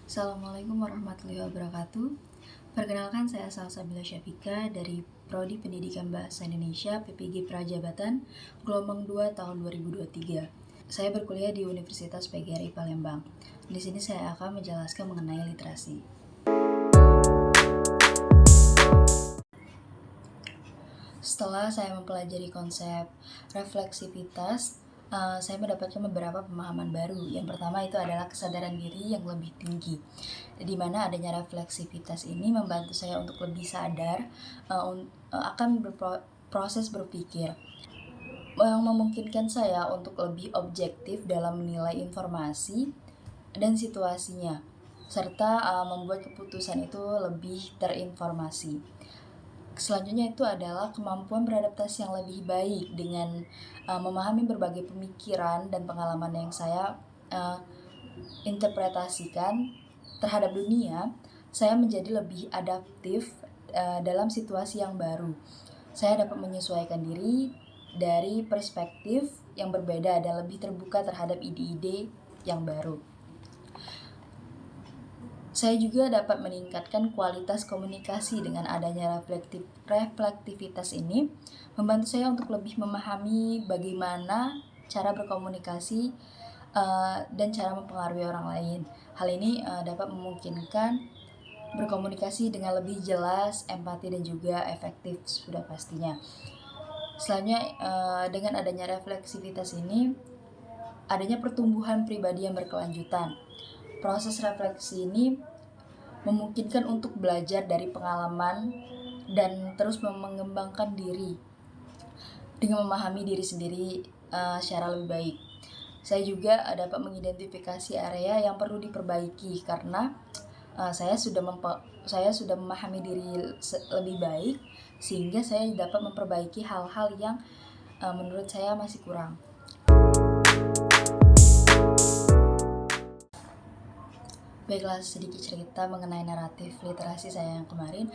Assalamualaikum warahmatullahi wabarakatuh. Perkenalkan, saya Salsabila Syafika dari Prodi Pendidikan Bahasa Indonesia PPG Prajabatan gelombang 2 tahun 2023. Saya berkuliah di Universitas PGRI Palembang. Di sini saya akan menjelaskan mengenai literasi. Setelah saya mempelajari konsep refleksivitas, saya mendapatkan beberapa pemahaman baru. Yang pertama itu adalah kesadaran diri yang lebih tinggi, di mana adanya refleksivitas ini membantu saya untuk lebih sadar akan proses berpikir, yang memungkinkan saya untuk lebih objektif dalam menilai informasi dan situasinya, serta membuat keputusan itu lebih terinformasi. Selanjutnya itu adalah kemampuan beradaptasi yang lebih baik dengan memahami berbagai pemikiran dan pengalaman yang saya interpretasikan terhadap dunia. Saya menjadi lebih adaptif dalam situasi yang baru. Saya dapat menyesuaikan diri dari perspektif yang berbeda dan lebih terbuka terhadap ide-ide yang baru. Saya juga dapat meningkatkan kualitas komunikasi dengan adanya reflektivitas ini, membantu saya untuk lebih memahami bagaimana cara berkomunikasi dan cara mempengaruhi orang lain. Hal ini dapat memungkinkan berkomunikasi dengan lebih jelas, empati, dan juga efektif sudah pastinya. Selanjutnya, dengan adanya refleksivitas ini, adanya pertumbuhan pribadi yang berkelanjutan. Proses refleksi ini memungkinkan untuk belajar dari pengalaman dan terus mengembangkan diri dengan memahami diri sendiri secara lebih baik. Saya juga dapat mengidentifikasi area yang perlu diperbaiki karena saya sudah memahami diri lebih baik, sehingga saya dapat memperbaiki hal-hal yang menurut saya masih kurang. Baiklah, sedikit cerita mengenai naratif literasi saya yang kemarin,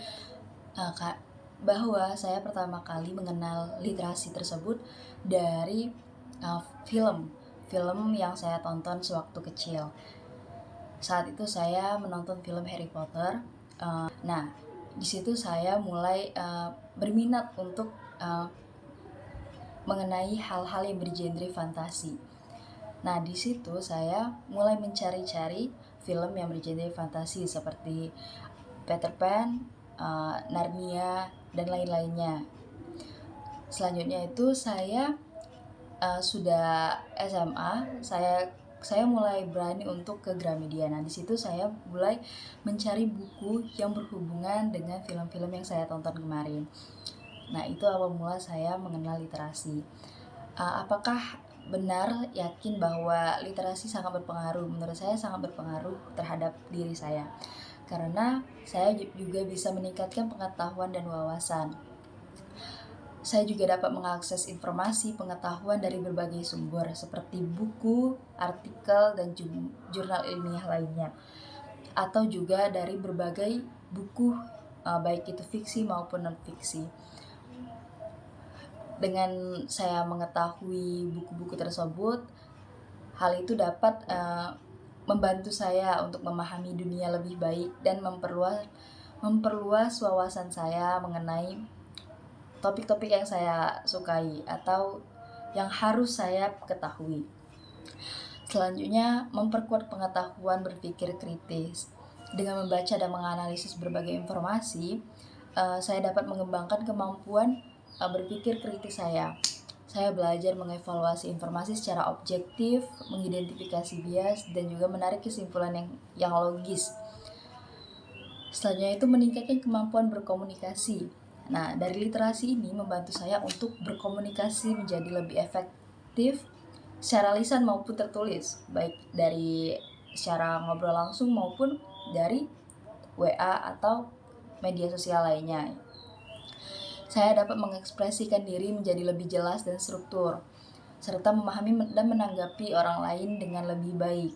bahwa saya pertama kali mengenal literasi tersebut dari film yang saya tonton sewaktu kecil. Saat itu saya menonton film Harry Potter. Nah, di situ saya mulai berminat untuk mengenai hal-hal yang bergenre fantasi. Nah, di situ saya mulai mencari-cari film yang bergenre fantasi seperti Peter Pan, Narnia, dan lain-lainnya. Selanjutnya itu saya sudah SMA, saya mulai berani untuk ke Gramedia. Nah, di situ saya mulai mencari buku yang berhubungan dengan film-film yang saya tonton kemarin. Nah, itu awal mula saya mengenal literasi. Apakah benar yakin bahwa literasi sangat berpengaruh? Menurut saya sangat berpengaruh terhadap diri saya, karena saya juga bisa meningkatkan pengetahuan dan wawasan. Saya juga dapat mengakses informasi pengetahuan dari berbagai sumber seperti buku, artikel, dan jurnal ilmiah lainnya, atau juga dari berbagai buku baik itu fiksi maupun non-fiksi. Dengan saya mengetahui buku-buku tersebut, hal itu dapat membantu saya untuk memahami dunia lebih baik dan memperluas wawasan saya mengenai topik-topik yang saya sukai atau yang harus saya ketahui. Selanjutnya, memperkuat pengetahuan berpikir kritis. Dengan membaca dan menganalisis berbagai informasi, saya dapat mengembangkan kemampuan berpikir kritis saya. Saya belajar mengevaluasi informasi secara objektif, mengidentifikasi bias, dan juga menarik kesimpulan yang logis. Selanjutnya itu meningkatkan kemampuan berkomunikasi. Nah, dari literasi ini membantu saya untuk berkomunikasi menjadi lebih efektif secara lisan maupun tertulis, baik dari secara ngobrol langsung maupun dari WA atau media sosial lainnya. Saya dapat mengekspresikan diri menjadi lebih jelas dan struktur, serta memahami dan menanggapi orang lain dengan lebih baik.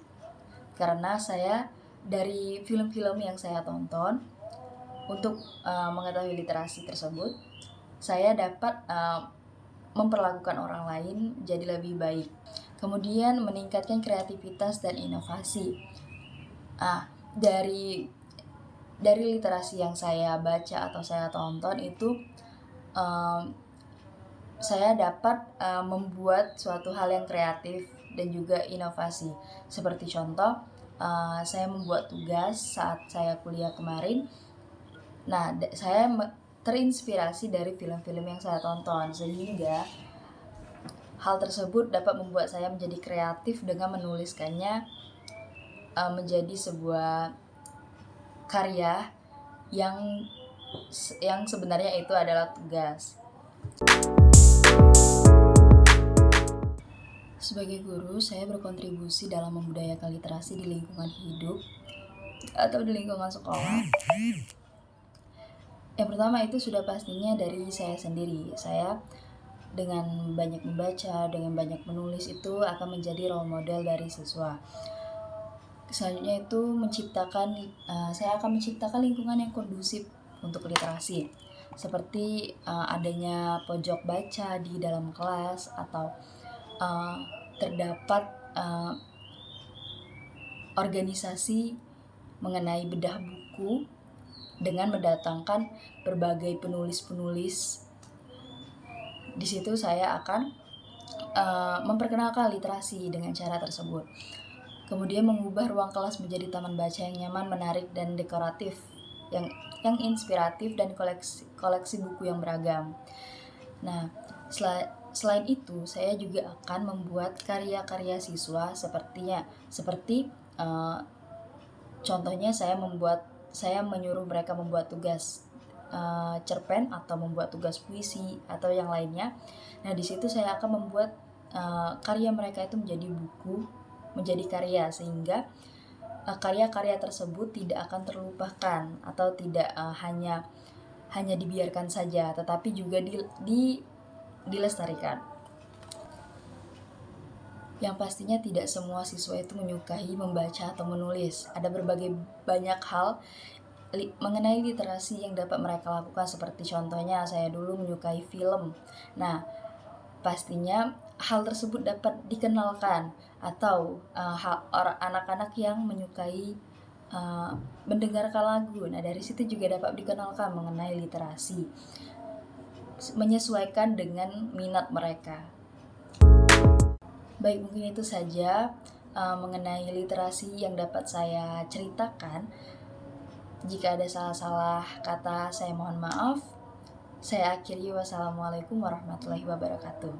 Karena saya dari film-film yang saya tonton, untuk mengetahui literasi tersebut, saya dapat memperlakukan orang lain jadi lebih baik. Kemudian meningkatkan kreativitas dan inovasi. dari literasi yang saya baca atau saya tonton itu, saya dapat membuat suatu hal yang kreatif dan juga inovasi. Seperti contoh, saya membuat tugas saat saya kuliah kemarin. Nah, saya terinspirasi dari film-film yang saya tonton, sehingga hal tersebut dapat membuat saya menjadi kreatif dengan menuliskannya menjadi sebuah karya yang sebenarnya itu adalah tugas. Sebagai guru, saya berkontribusi dalam membudayakan literasi di lingkungan hidup atau di lingkungan sekolah. Yang pertama itu sudah pastinya dari saya sendiri. Saya dengan banyak membaca, dengan banyak menulis itu akan menjadi role model dari siswa. Selanjutnya itu saya akan menciptakan lingkungan yang kondusif untuk literasi, seperti adanya pojok baca di dalam kelas, atau terdapat organisasi mengenai bedah buku dengan mendatangkan berbagai penulis-penulis. Di situ saya akan memperkenalkan literasi dengan cara tersebut. Kemudian mengubah ruang kelas menjadi taman baca yang nyaman, menarik, dan dekoratif, yang inspiratif, dan koleksi buku yang beragam. Nah, selain itu, saya juga akan membuat karya-karya siswa seperti contohnya saya menyuruh mereka membuat tugas cerpen atau membuat tugas puisi atau yang lainnya. Nah, di situ saya akan membuat karya mereka itu menjadi buku, menjadi karya, sehingga karya-karya tersebut tidak akan terlupakan atau tidak hanya dibiarkan saja, tetapi juga dilestarikan. Yang pastinya tidak semua siswa itu menyukai membaca atau menulis. Ada berbagai banyak hal mengenai literasi yang dapat mereka lakukan, seperti contohnya saya dulu menyukai film. Nah, pastinya hal tersebut dapat dikenalkan, atau anak-anak yang menyukai mendengarkan lagu. Nah, dari situ juga dapat dikenalkan mengenai literasi, menyesuaikan dengan minat mereka. Baik, mungkin itu saja mengenai literasi yang dapat saya ceritakan. Jika ada salah-salah kata, saya mohon maaf. Saya akhiri, wassalamualaikum warahmatullahi wabarakatuh.